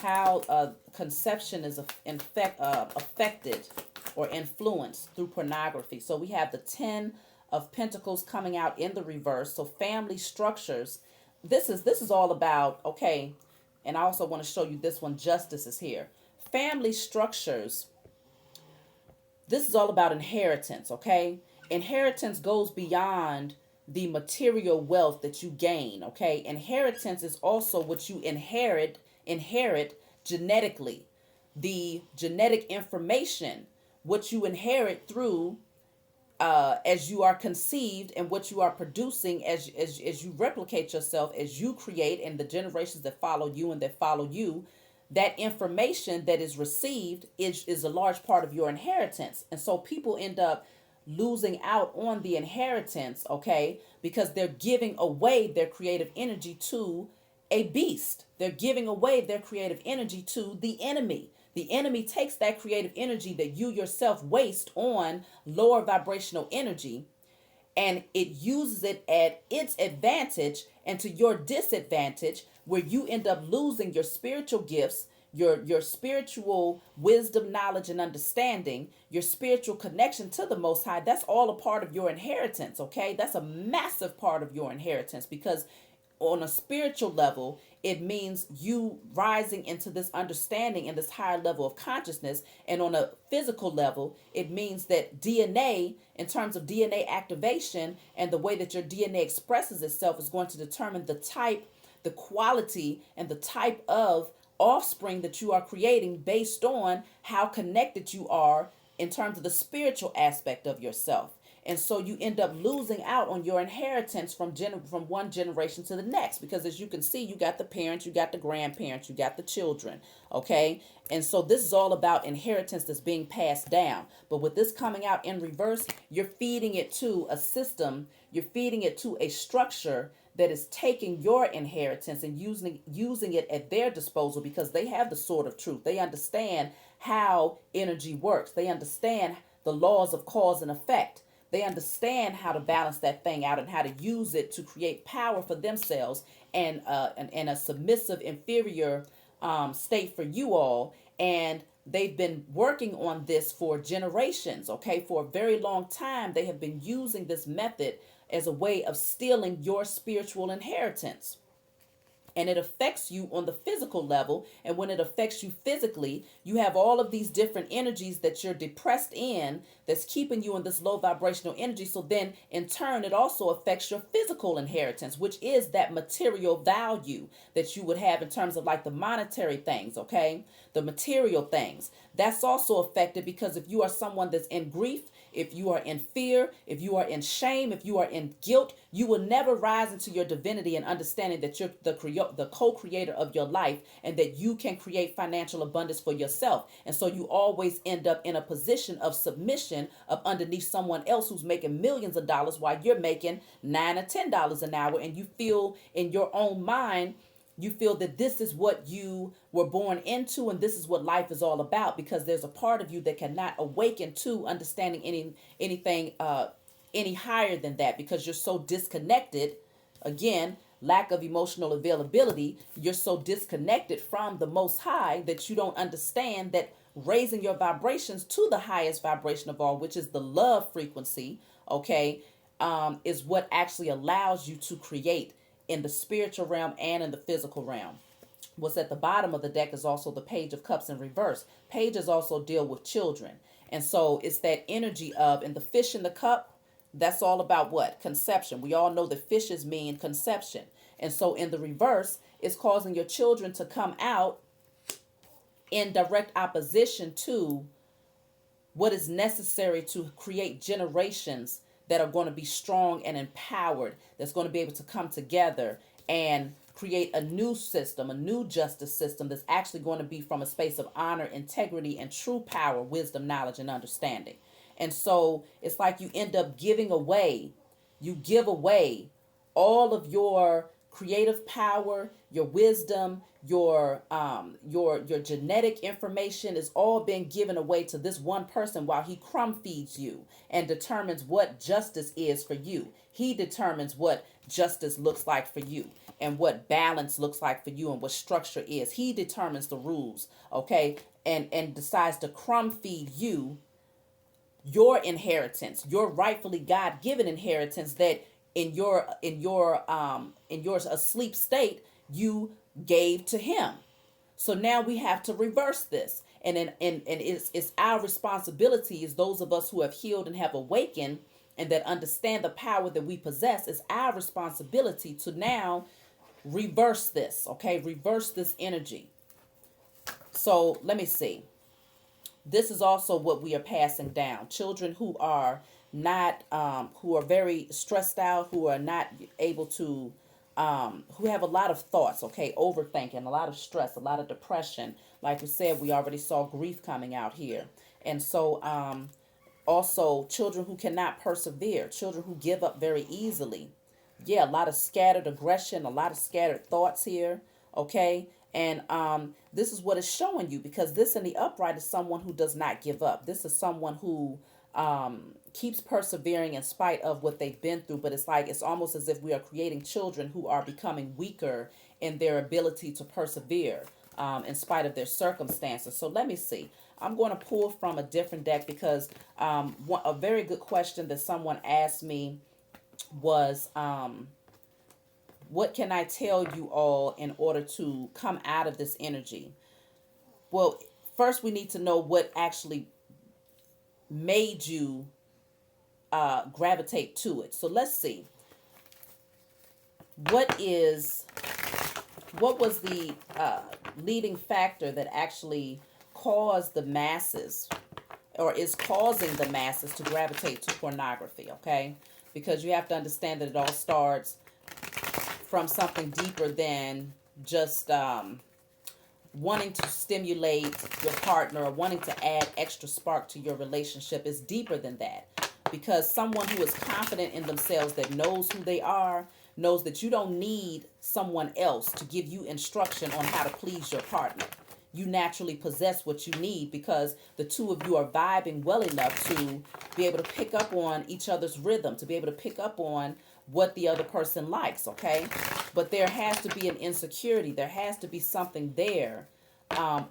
How conception is affected or influenced through pornography. So we have the 10 of Pentacles coming out in the reverse. So family structures. This is all about, okay, and I also want to show you this one. Justice is here. Family structures. This is all about inheritance, okay? Inheritance goes beyond the material wealth that you gain, okay? Inheritance is also what you inherit genetically. The genetic information, what you inherit through as you are conceived and what you are producing as you replicate yourself, as you create, and the generations that follow you and that follow you, that information that is received is a large part of your inheritance. And so people end up losing out on the inheritance, okay, because they're giving away their creative energy to a beast. They're giving away their creative energy to the enemy. The enemy takes that creative energy that you yourself waste on lower vibrational energy, and it uses it at its advantage and to your disadvantage, where you end up losing your spiritual gifts, your spiritual wisdom, knowledge, and understanding, your spiritual connection to the Most High. That's all a part of your inheritance, okay? That's a massive part of your inheritance, because on a spiritual level, it means you rising into this understanding and this higher level of consciousness. And on a physical level, it means that DNA, in terms of DNA activation and the way that your DNA expresses itself, is going to determine the type the quality and the type of offspring that you are creating based on how connected you are in terms of the spiritual aspect of yourself. And so you end up losing out on your inheritance from one generation to the next, because as you can see, you got the parents, you got the grandparents, you got the children, okay? And so this is all about inheritance that's being passed down. But with this coming out in reverse, you're feeding it to a system, you're feeding it to a structure that is taking your inheritance and using it at their disposal, because they have the sword of truth. They understand how energy works. They understand the laws of cause and effect. They understand how to balance that thing out and how to use it to create power for themselves and a submissive, inferior state for you all. And they've been working on this for generations, okay? For a very long time, they have been using this method as a way of stealing your spiritual inheritance. And it affects you on the physical level. And when it affects you physically, you have all of these different energies that you're depressed in that's keeping you in this low vibrational energy. So then in turn, it also affects your physical inheritance, which is that material value that you would have in terms of like the monetary things, okay? The material things. That's also affected, because if you are someone that's in grief, if you are in fear, if you are in shame, if you are in guilt, you will never rise into your divinity and understanding that you're the co-creator of your life, and that you can create financial abundance for yourself. And so you always end up in a position of submission of underneath someone else who's making millions of dollars while you're making $9 or $10 an hour. And you feel in your own mind, you feel that this is what you were born into and this is what life is all about, because there's a part of you that cannot awaken to understanding anything any higher than that, because you're so disconnected. Again, lack of emotional availability. You're so disconnected from the Most High that you don't understand that raising your vibrations to the highest vibration of all, which is the love frequency, okay, is what actually allows you to create in the spiritual realm and in the physical realm. What's at the bottom of the deck is also the Page of Cups in reverse. Pages also deal with children. And so it's that energy of, in the fish in the cup, that's all about what? Conception. We all know that fishes mean conception. And so in the reverse, it's causing your children to come out in direct opposition to what is necessary to create generations that are going to be strong and empowered, that's going to be able to come together and create a new system, a new justice system that's actually going to be from a space of honor, integrity, and true power, wisdom, knowledge, and understanding. And so it's like you end up you give away all of your creative power, your wisdom, your genetic information is all being given away to this one person while he crumb feeds you and determines what justice is for you. He determines what justice looks like for you and what balance looks like for you and what structure is. He determines the rules, okay? And decides to crumb feed you your inheritance, your rightfully God-given inheritance that in your asleep state you gave to him. So now we have to reverse this, and it's our responsibility, as those of us who have healed and have awakened and that understand the power that we possess. It's our responsibility to now reverse this, okay? Reverse this energy. So let me see. This is also what we are passing down. Children who are not, who are very stressed out, who are not able to, who have a lot of thoughts, okay, overthinking, a lot of stress, a lot of depression. Like we said, we already saw grief coming out here. And so also children who cannot persevere, children who give up very easily. Yeah, a lot of scattered aggression, a lot of scattered thoughts here, okay? And this is what it's showing you, because this in the upright is someone who does not give up. This is someone who keeps persevering in spite of what they've been through. But it's like, it's almost as if we are creating children who are becoming weaker in their ability to persevere in spite of their circumstances. So let me see. I'm going to pull from a different deck, because a very good question that someone asked me was, what can I tell you all in order to come out of this energy? Well, first we need to know what actually made you gravitate to it. So let's see. What is what was the leading factor that actually caused the masses, or is causing the masses, to gravitate to pornography? Okay, because you have to understand that it all starts from something deeper than just wanting to stimulate your partner or wanting to add extra spark to your relationship. Is deeper than that, because someone who is confident in themselves, that knows who they are, knows that you don't need someone else to give you instruction on how to please your partner. You naturally possess what you need, because the two of you are vibing well enough to be able to pick up on each other's rhythm, to be able to pick up on what the other person likes, okay? But there has to be an insecurity. There has to be something there.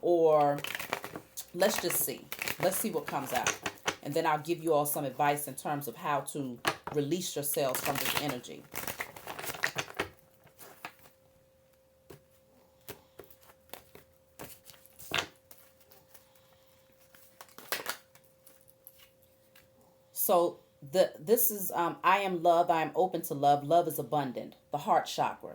Or let's just see. Let's see what comes out. And then I'll give you all some advice in terms of how to release yourselves from this energy. So this is I am love, I am open to love, love is abundant, the heart chakra.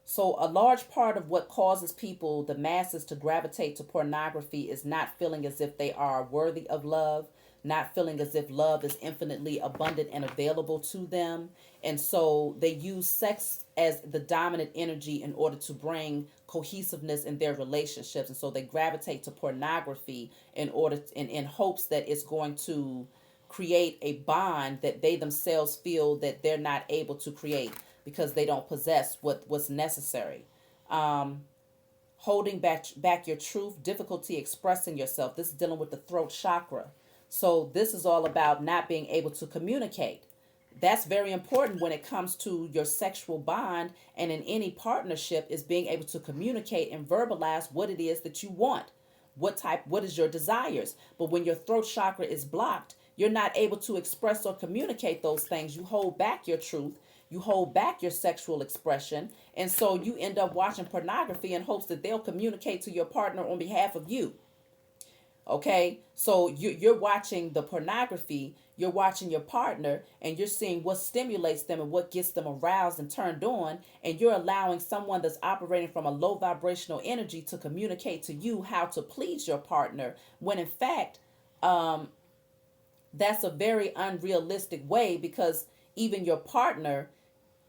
So a large part of what causes people, the masses, to gravitate to pornography is not feeling as if they are worthy of love, not feeling as if love is infinitely abundant and available to them. And so they use sex as the dominant energy in order to bring cohesiveness in their relationships. And so they gravitate to pornography in order in hopes that it's going to create a bond that they themselves feel that they're not able to create, because they don't possess what's necessary. Holding back your truth, difficulty expressing yourself. This is dealing with the throat chakra. So this is all about not being able to communicate. That's very important when it comes to your sexual bond and in any partnership, is being able to communicate and verbalize what it is that you want. What is your desires? But when your throat chakra is blocked, you're not able to express or communicate those things. You hold back your truth. You hold back your sexual expression. And so you end up watching pornography in hopes that they'll communicate to your partner on behalf of you. Okay, so you're watching the pornography, you're watching your partner, and you're seeing what stimulates them and what gets them aroused and turned on, and you're allowing someone that's operating from a low vibrational energy to communicate to you how to please your partner, when in fact, that's a very unrealistic way, because even your partner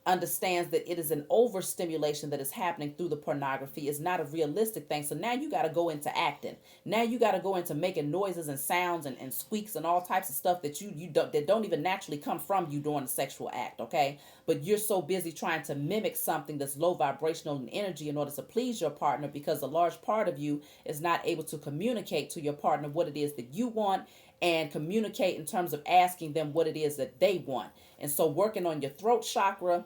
understands that it is an overstimulation that is happening through the pornography. Is not a realistic thing. So now you got to go into acting. Now you got to go into making noises and sounds and squeaks and all types of stuff that that don't even naturally come from you during the sexual act, okay? But you're so busy trying to mimic something that's low vibrational in energy in order to please your partner, because a large part of you is not able to communicate to your partner what it is that you want, and communicate in terms of asking them what it is that they want. And so working on your throat chakra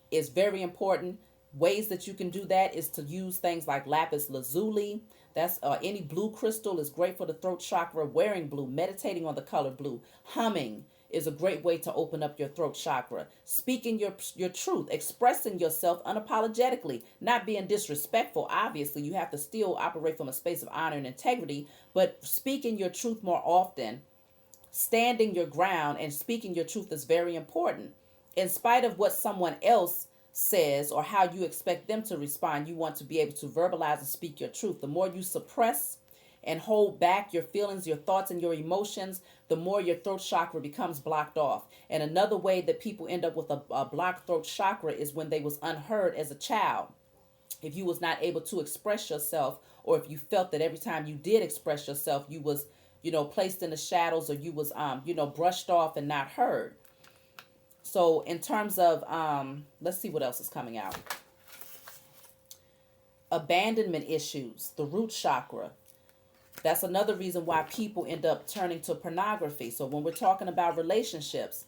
is very important. Ways that you can do that is to use things like lapis lazuli. That's any blue crystal is great for the throat chakra. Wearing blue, meditating on the color blue, humming is a great way to open up your throat chakra. Speaking your truth, expressing yourself unapologetically, not being disrespectful. Obviously, you have to still operate from a space of honor and integrity, but speaking your truth more often, standing your ground and speaking your truth is very important. In spite of what someone else says or how you expect them to respond, you want to be able to verbalize and speak your truth. The more you suppress and hold back your feelings, your thoughts, and your emotions, the more your throat chakra becomes blocked off. And another way that people end up with a blocked throat chakra is when they was unheard as a child. If you was not able to express yourself, or if you felt that every time you did express yourself, you was, placed in the shadows, or you was, brushed off and not heard. So in terms of, let's see what else is coming out. Abandonment issues, the root chakra. That's another reason why people end up turning to pornography. So when we're talking about relationships,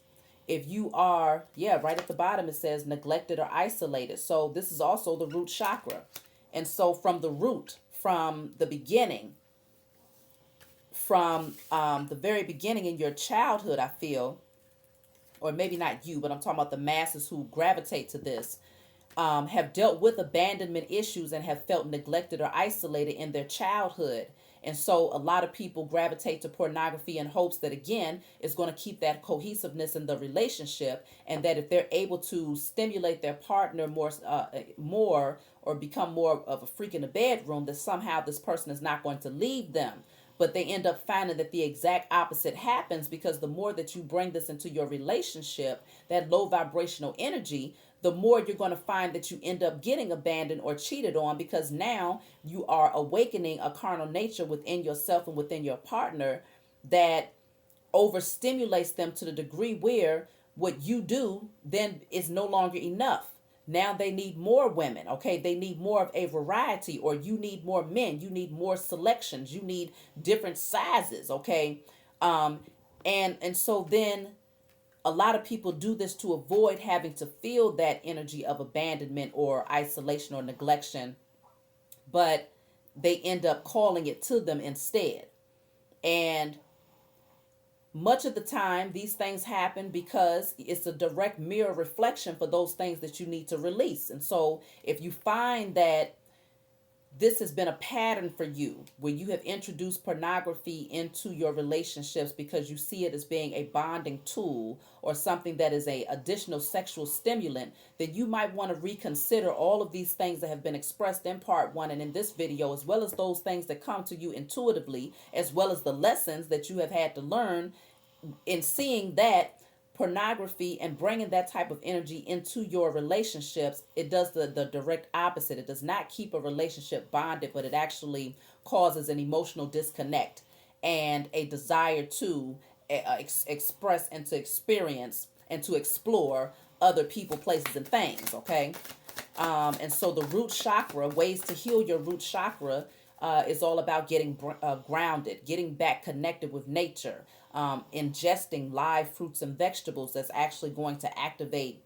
if you are, right at the bottom it says neglected or isolated. So this is also the root chakra. And so from the root, from the beginning, from the very beginning in your childhood, I feel, or maybe not you, but I'm talking about the masses who gravitate to this, have dealt with abandonment issues and have felt neglected or isolated in their childhood. And so a lot of people gravitate to pornography in hopes that, again, it's going to keep that cohesiveness in the relationship, and that if they're able to stimulate their partner more or become more of a freak in the bedroom, that somehow this person is not going to leave them. But they end up finding that the exact opposite happens, because the more that you bring this into your relationship, that low vibrational energy, the more you're going to find that you end up getting abandoned or cheated on, because now you are awakening a carnal nature within yourself and within your partner that overstimulates them to the degree where what you do then is no longer enough. Now they need more women, okay? They need more of a variety, or you need more men, you need more selections, you need different sizes, okay? Um, and so then a lot of people do this to avoid having to feel that energy of abandonment or isolation or neglection, but they end up calling it to them instead. And much of the time, these things happen because it's a direct mirror reflection for those things that you need to release. And so, if you find that this has been a pattern for you, where you have introduced pornography into your relationships because you see it as being a bonding tool or something that is a additional sexual stimulant, then you might want to reconsider all of these things that have been expressed in part one and in this video, as well as those things that come to you intuitively, as well as the lessons that you have had to learn in seeing that pornography and bringing that type of energy into your relationships. It does the direct opposite. It does not keep a relationship bonded, but it actually causes an emotional disconnect and a desire to express and to experience and to explore other people, places, and things, okay? And so the root chakra, ways to heal your root chakra, is all about getting grounded, getting back connected with nature, ingesting live fruits and vegetables that's actually going to activate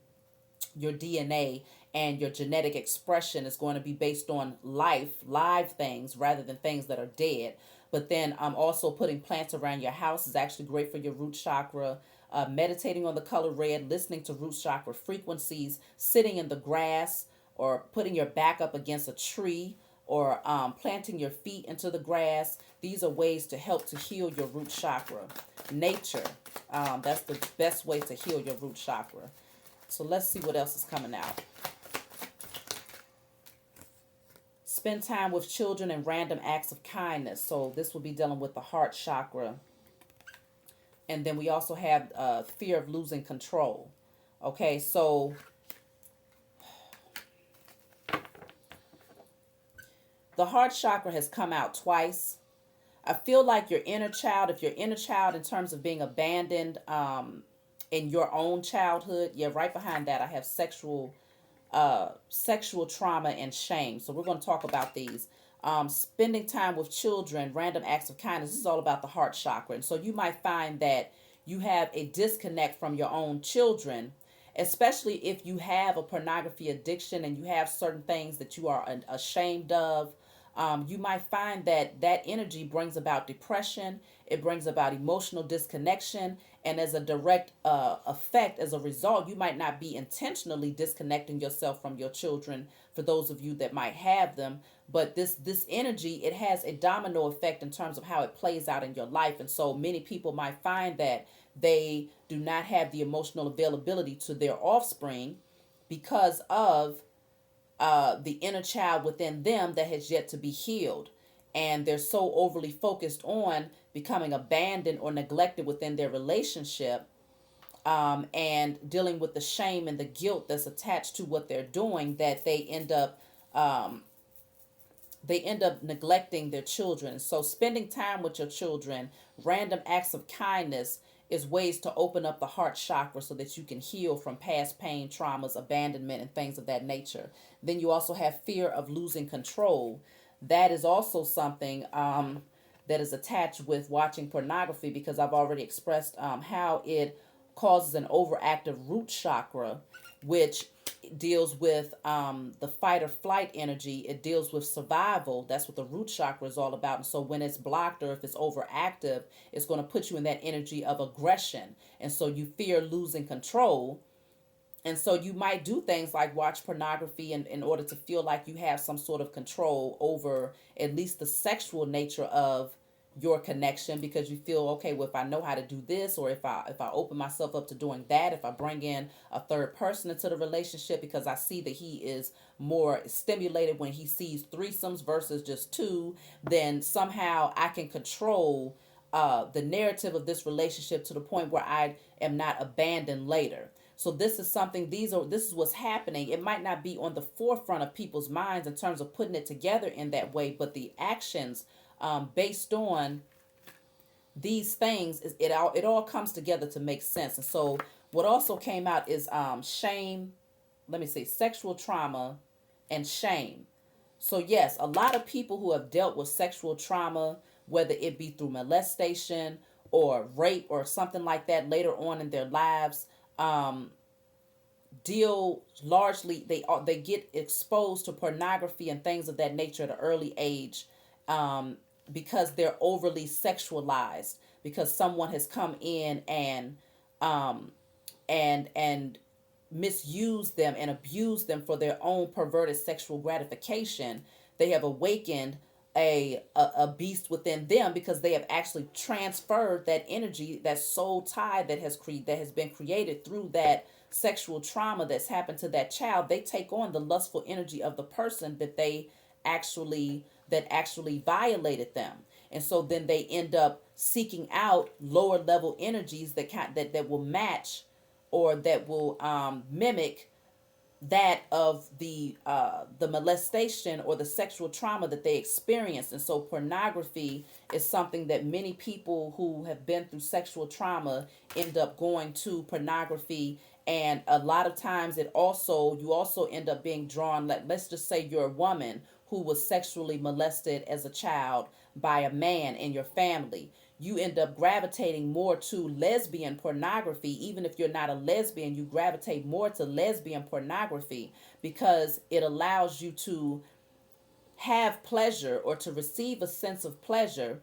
your DNA, and your genetic expression is going to be based on live things rather than things that are dead. But then also putting plants around your house is actually great for your root chakra. Meditating on the color red, listening to root chakra frequencies, sitting in the grass, or putting your back up against a tree, or planting your feet into the grass. These are ways to help to heal your root chakra. Nature, that's the best way to heal your root chakra. So let's see what else is coming out. Spend time with children and random acts of kindness. So this will be dealing with the heart chakra. And then we also have fear of losing control. Okay, so the heart chakra has come out twice. I feel like your inner child, if your inner child in terms of being abandoned in your own childhood, yeah, right behind that I have sexual trauma and shame. So we're going to talk about these. Spending time with children, random acts of kindness. This is all about the heart chakra. And so you might find that you have a disconnect from your own children, especially if you have a pornography addiction and you have certain things that you are ashamed of. You might find that that energy brings about depression. It brings about emotional disconnection. And as a direct effect, as a result, you might not be intentionally disconnecting yourself from your children, for those of you that might have them. But this energy, it has a domino effect in terms of how it plays out in your life. And so many people might find that they do not have the emotional availability to their offspring because of the inner child within them that has yet to be healed. And they're so overly focused on becoming abandoned or neglected within their relationship, and dealing with the shame and the guilt that's attached to what they're doing, that they end up neglecting their children. So spending time with your children, random acts of kindness, is ways to open up the heart chakra so that you can heal from past pain, traumas, abandonment, and things of that nature. Then you also have fear of losing control. That is also something that is attached with watching pornography, because I've already expressed how it causes an overactive root chakra, which deals with the fight or flight energy. It deals with survival. That's what the root chakra is all about. And so when it's blocked or if it's overactive, it's going to put you in that energy of aggression. And so you fear losing control. And so you might do things like watch pornography in order to feel like you have some sort of control over at least the sexual nature of your connection, because you feel, okay, well, if I know how to do this, or if I open myself up to doing that, if I bring in a third person into the relationship, because I see that he is more stimulated when he sees threesomes versus just two, then somehow I can control the narrative of this relationship to the point where I am not abandoned later. So this is something, this is what's happening. It might not be on the forefront of people's minds in terms of putting it together in that way, but the actions based on these things, it all comes together to make sense. And so what also came out is shame, let me see, sexual trauma and shame. So yes, a lot of people who have dealt with sexual trauma, whether it be through molestation or rape or something like that later on in their lives, um, deal largely, they get exposed to pornography and things of that nature at an early age, um, because they're overly sexualized, because someone has come in um, and misused them and abused them for their own perverted sexual gratification. They have awakened a beast within them, because they have actually transferred that energy, that soul tie that has been created through that sexual trauma that's happened to that child. They take on the lustful energy of the person actually that actually violated them. And so then they end up seeking out lower level energies that will match, or that will mimic that of the molestation or the sexual trauma that they experienced. And so pornography is something that many people who have been through sexual trauma end up going to pornography. And a lot of times you also end up being drawn, let's just say you're a woman who was sexually molested as a child by a man in your family. You end up gravitating more to lesbian pornography. Even if you're not a lesbian, you gravitate more to lesbian pornography, because it allows you to have pleasure, or to receive a sense of pleasure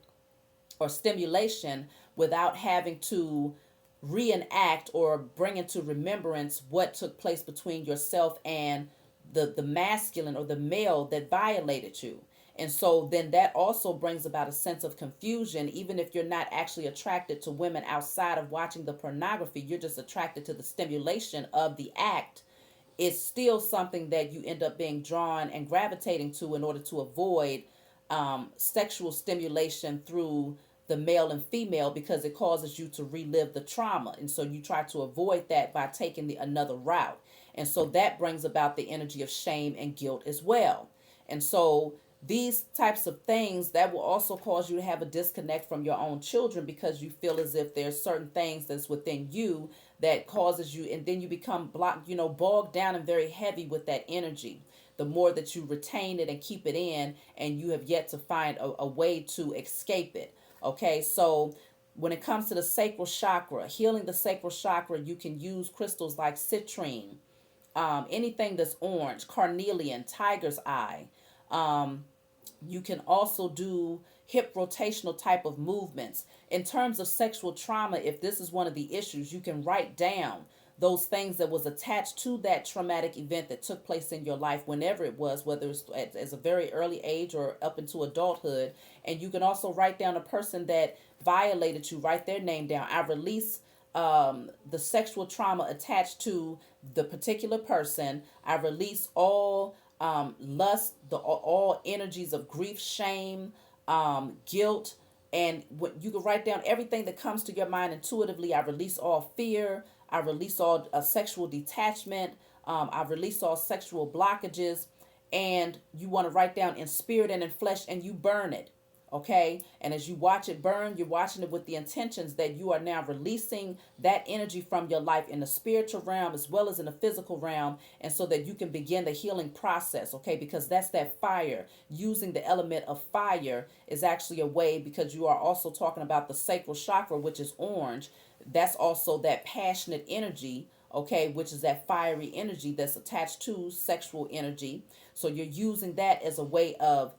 or stimulation, without having to reenact or bring into remembrance what took place between yourself and the masculine or the male that violated you. And so then that also brings about a sense of confusion. Even if you're not actually attracted to women outside of watching the pornography, you're just attracted to the stimulation of the act. It's still something that you end up being drawn and gravitating to in order to avoid sexual stimulation through the male and female, because it causes you to relive the trauma. And so you try to avoid that by taking another route. And so that brings about the energy of shame and guilt as well. And so these types of things, that will also cause you to have a disconnect from your own children, because you feel as if there's certain things that's within you that causes you, and then you become bogged down and very heavy with that energy. The more that you retain it and keep it in, and you have yet to find a way to escape it. Okay, so when it comes to the sacral chakra, healing the sacral chakra, you can use crystals like citrine, anything that's orange, carnelian, tiger's eye. You can also do hip rotational type of movements. In terms of sexual trauma, if this is one of the issues, you can write down those things that was attached to that traumatic event that took place in your life, whenever it was, whether it's as a very early age or up into adulthood. And you can also write down a person that violated you, write their name down. I release the sexual trauma attached to the particular person. I release all lust, all energies of grief, shame, guilt, and you can write down everything that comes to your mind intuitively. I release all fear. I release all sexual detachment. I release all sexual blockages. And you want to write down in spirit and in flesh, and you burn it. Okay, and as you watch it burn, you're watching it with the intentions that you are now releasing that energy from your life in the spiritual realm as well as in the physical realm, and so that you can begin the healing process. Okay, because that's that fire. Using the element of fire is actually a way, because you are also talking about the sacral chakra, which is orange. That's also that passionate energy, okay, which is that fiery energy that's attached to sexual energy. So you're using that as a way of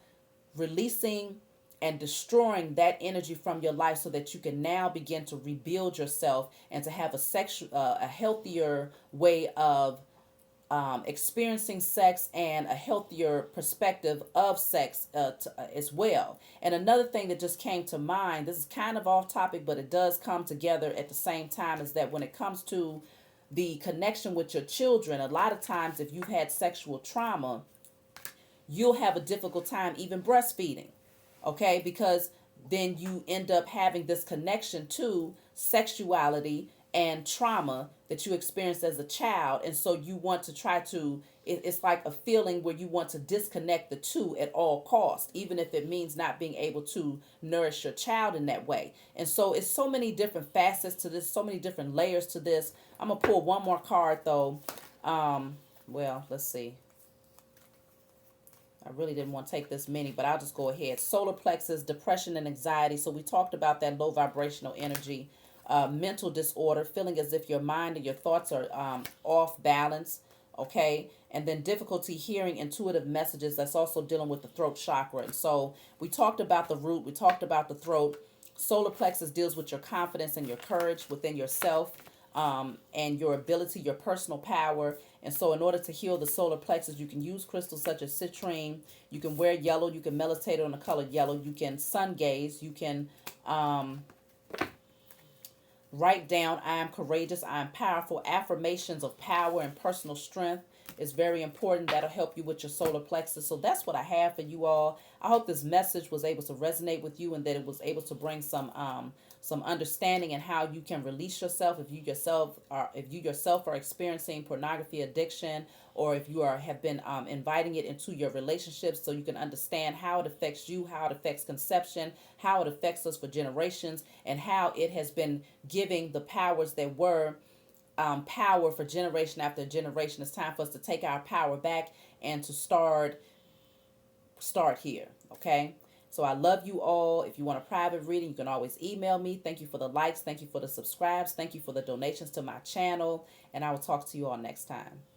releasing and destroying that energy from your life so that you can now begin to rebuild yourself and to have a healthier way of experiencing sex and a healthier perspective of sex as well. And another thing that just came to mind, this is kind of off topic, but it does come together at the same time, is that when it comes to the connection with your children, a lot of times if you've had sexual trauma, you'll have a difficult time even breastfeeding, okay? Because then you end up having this connection to sexuality and trauma that you experienced as a child. And so you want to try to, it's like a feeling where you want to disconnect the two at all costs, even if it means not being able to nourish your child in that way. And so it's so many different facets to this, so many different layers to this. I'm going to pull one more card though. Well, let's see. I really didn't want to take this many, but I'll just go ahead. Solar plexus, depression and anxiety. So we talked about that low vibrational energy. Mental disorder, feeling as if your mind and your thoughts are off balance, okay? And then difficulty hearing intuitive messages. That's also dealing with the throat chakra. And so we talked about the root. We talked about the throat. Solar plexus deals with your confidence and your courage within yourself, and your ability, your personal power. And so in order to heal the solar plexus, you can use crystals such as citrine. You can wear yellow. You can meditate on the color yellow. You can sun gaze. You can write down, I am courageous, I am powerful. Affirmations of power and personal strength is very important. That'll help you with your solar plexus. So that's what I have for you all. I hope this message was able to resonate with you and that it was able to bring some understanding in how you can release yourself if you yourself are experiencing pornography addiction, or if you have been inviting it into your relationships, so you can understand how it affects you, how it affects conception, how it affects us for generations, and how it has been giving the powers that were power for generation after generation. It's time for us to take our power back and to start here, okay? So I love you all. If you want a private reading, you can always email me. Thank you for the likes. Thank you for the subscribes. Thank you for the donations to my channel. And I will talk to you all next time.